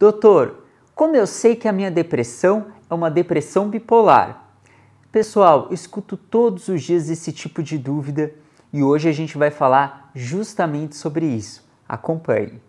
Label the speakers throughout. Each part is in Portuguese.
Speaker 1: Doutor, como eu sei que a minha depressão é uma depressão bipolar? Pessoal, eu escuto todos os dias esse tipo de dúvida e hoje a gente vai falar justamente sobre isso. Acompanhe.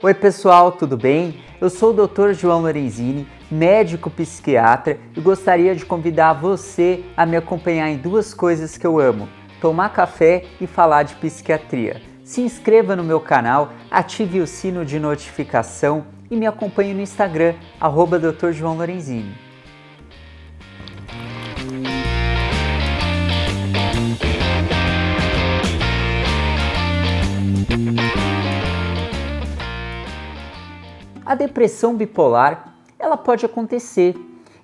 Speaker 1: Oi pessoal, tudo bem? Eu sou o Dr. João Lorenzini, médico psiquiatra e gostaria de convidar você a me acompanhar em duas coisas que eu amo: tomar café e falar de psiquiatria. Se inscreva no meu canal, ative o sino de notificação e me acompanhe no Instagram, @Dr. João Lorenzini. A depressão bipolar, ela pode acontecer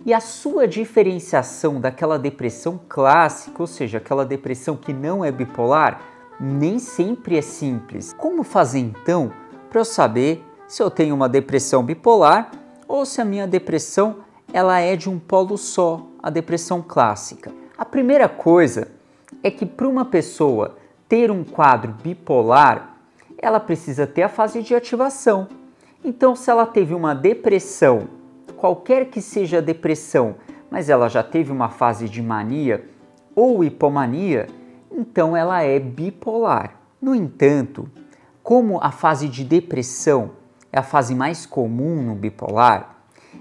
Speaker 1: e a sua diferenciação daquela depressão clássica, ou seja, aquela depressão que não é bipolar, nem sempre é simples. Como fazer então para eu saber se eu tenho uma depressão bipolar ou se a minha depressão ela é de um polo só, a depressão clássica? A primeira coisa é que para uma pessoa ter um quadro bipolar, ela precisa ter a fase de ativação. Então, se ela teve uma depressão, qualquer que seja a depressão, mas ela já teve uma fase de mania ou hipomania, então ela é bipolar. No entanto, como a fase de depressão é a fase mais comum no bipolar,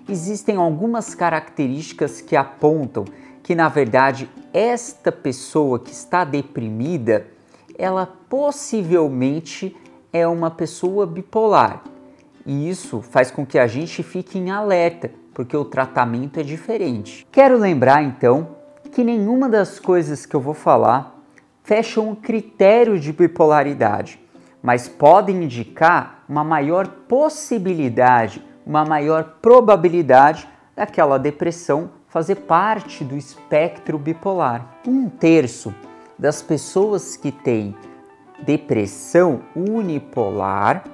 Speaker 1: existem algumas características que apontam que, na verdade, esta pessoa que está deprimida, ela possivelmente é uma pessoa bipolar. E isso faz com que a gente fique em alerta, porque o tratamento é diferente. Quero lembrar, então, que nenhuma das coisas que eu vou falar fecha um critério de bipolaridade, mas podem indicar uma maior possibilidade, uma maior probabilidade daquela depressão fazer parte do espectro bipolar. 1/3 das pessoas que têm depressão unipolar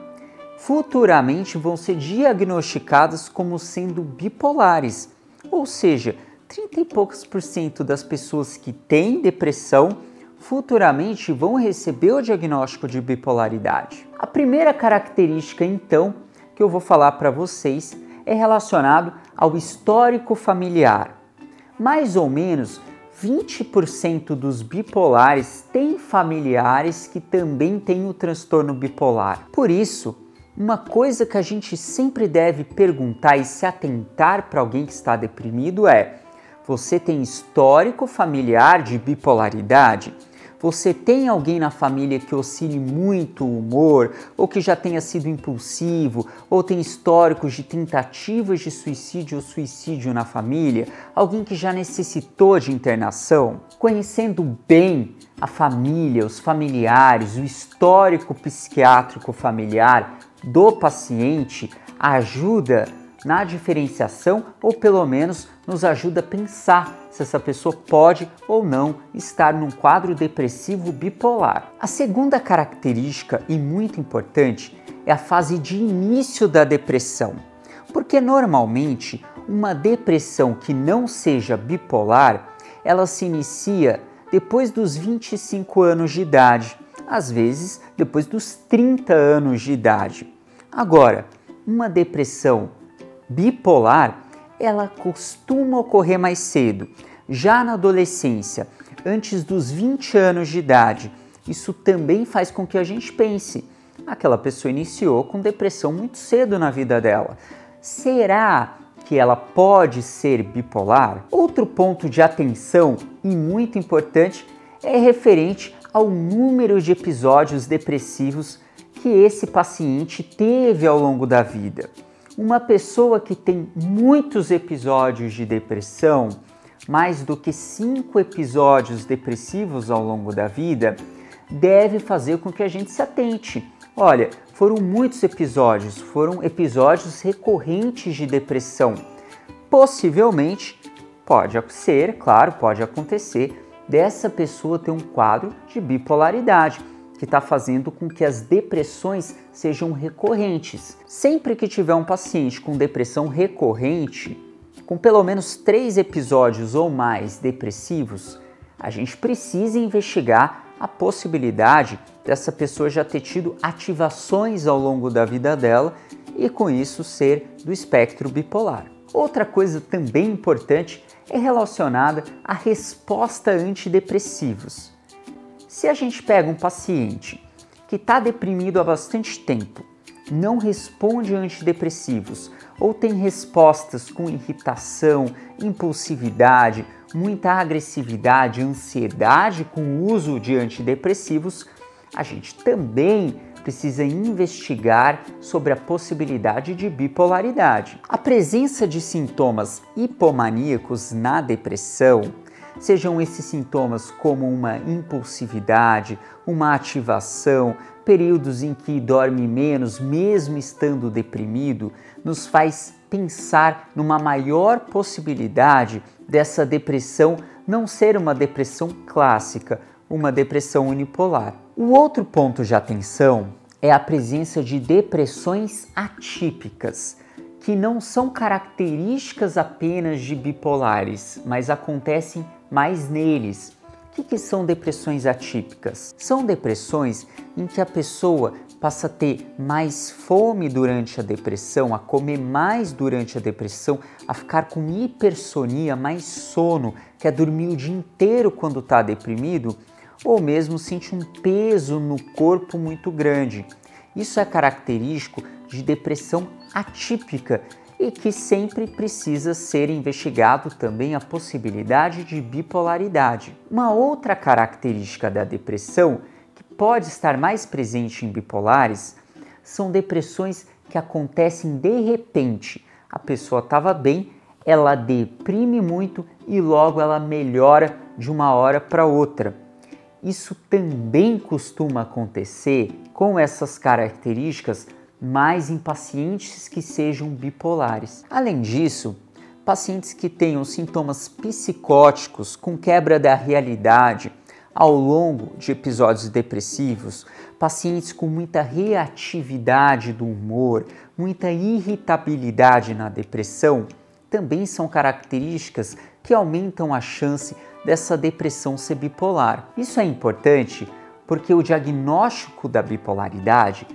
Speaker 1: futuramente vão ser diagnosticadas como sendo bipolares, ou seja, 30 e poucos % das pessoas que têm depressão futuramente vão receber o diagnóstico de bipolaridade. A primeira característica, então, que eu vou falar para vocês é relacionado ao histórico familiar. Mais ou menos 20% dos bipolares têm familiares que também têm o transtorno bipolar. Por isso, uma coisa que a gente sempre deve perguntar e se atentar para alguém que está deprimido é: você tem histórico familiar de bipolaridade? Você tem alguém na família que oscile muito o humor, ou que já tenha sido impulsivo, ou tem históricos de tentativas de suicídio ou suicídio na família? Alguém que já necessitou de internação? Conhecendo bem a família, os familiares, o histórico psiquiátrico familiar do paciente ajuda na diferenciação, ou pelo menos nos ajuda a pensar se essa pessoa pode ou não estar num quadro depressivo bipolar. A segunda característica, e muito importante, é a fase de início da depressão, porque normalmente uma depressão que não seja bipolar, ela se inicia depois dos 25 anos de idade, às vezes depois dos 30 anos de idade. Agora, uma depressão bipolar, ela costuma ocorrer mais cedo, já na adolescência, antes dos 20 anos de idade. Isso também faz com que a gente pense: aquela pessoa iniciou com depressão muito cedo na vida dela. Será que ela pode ser bipolar? Outro ponto de atenção e muito importante é referente ao número de episódios depressivos que esse paciente teve ao longo da vida. Uma pessoa que tem muitos episódios de depressão, mais do que 5 episódios depressivos ao longo da vida, deve fazer com que a gente se atente. Olha, foram muitos episódios, foram episódios recorrentes de depressão. Possivelmente, pode ser, claro, pode acontecer, dessa pessoa ter um quadro de bipolaridade, que está fazendo com que as depressões sejam recorrentes. Sempre que tiver um paciente com depressão recorrente, com pelo menos 3 episódios ou mais depressivos, a gente precisa investigar a possibilidade dessa pessoa já ter tido ativações ao longo da vida dela e com isso ser do espectro bipolar. Outra coisa também importante é relacionada à resposta a antidepressivos. Se a gente pega um paciente que está deprimido há bastante tempo, não responde a antidepressivos ou tem respostas com irritação, impulsividade, muita agressividade, ansiedade com o uso de antidepressivos, a gente também precisa investigar sobre a possibilidade de bipolaridade. A presença de sintomas hipomaníacos na depressão, sejam esses sintomas como uma impulsividade, uma ativação, períodos em que dorme menos, mesmo estando deprimido, nos faz pensar numa maior possibilidade dessa depressão não ser uma depressão clássica, uma depressão unipolar. O outro ponto de atenção é a presença de depressões atípicas, que não são características apenas de bipolares, mas acontecem mais neles. O que são depressões atípicas? São depressões em que a pessoa passa a ter mais fome durante a depressão, a comer mais durante a depressão, a ficar com hipersonia, mais sono, quer dormir o dia inteiro quando está deprimido, ou mesmo sente um peso no corpo muito grande. Isso é característico de depressão atípica e que sempre precisa ser investigado também a possibilidade de bipolaridade. Uma outra característica da depressão que pode estar mais presente em bipolares são depressões que acontecem de repente. A pessoa estava bem, ela deprime muito e logo ela melhora de uma hora para outra. Isso também costuma acontecer com essas características mais em pacientes que sejam bipolares. Além disso, pacientes que tenham sintomas psicóticos com quebra da realidade ao longo de episódios depressivos, pacientes com muita reatividade do humor, muita irritabilidade na depressão, também são características que aumentam a chance dessa depressão ser bipolar. Isso é importante porque o diagnóstico da bipolaridade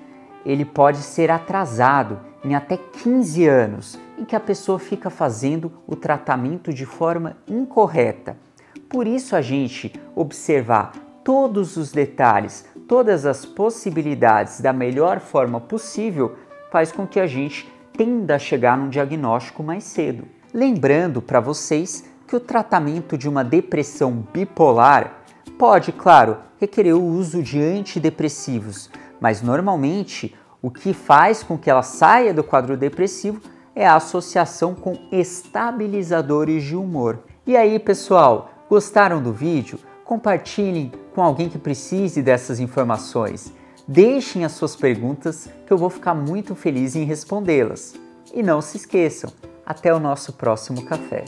Speaker 1: ele pode ser atrasado em até 15 anos, em que a pessoa fica fazendo o tratamento de forma incorreta. Por isso a gente observar todos os detalhes, todas as possibilidades da melhor forma possível, faz com que a gente tenda a chegar num diagnóstico mais cedo. Lembrando para vocês que o tratamento de uma depressão bipolar pode, claro, requerer o uso de antidepressivos, mas normalmente o que faz com que ela saia do quadro depressivo é a associação com estabilizadores de humor. E aí, pessoal, gostaram do vídeo? Compartilhem com alguém que precise dessas informações. Deixem as suas perguntas que eu vou ficar muito feliz em respondê-las. E não se esqueçam, até o nosso próximo café.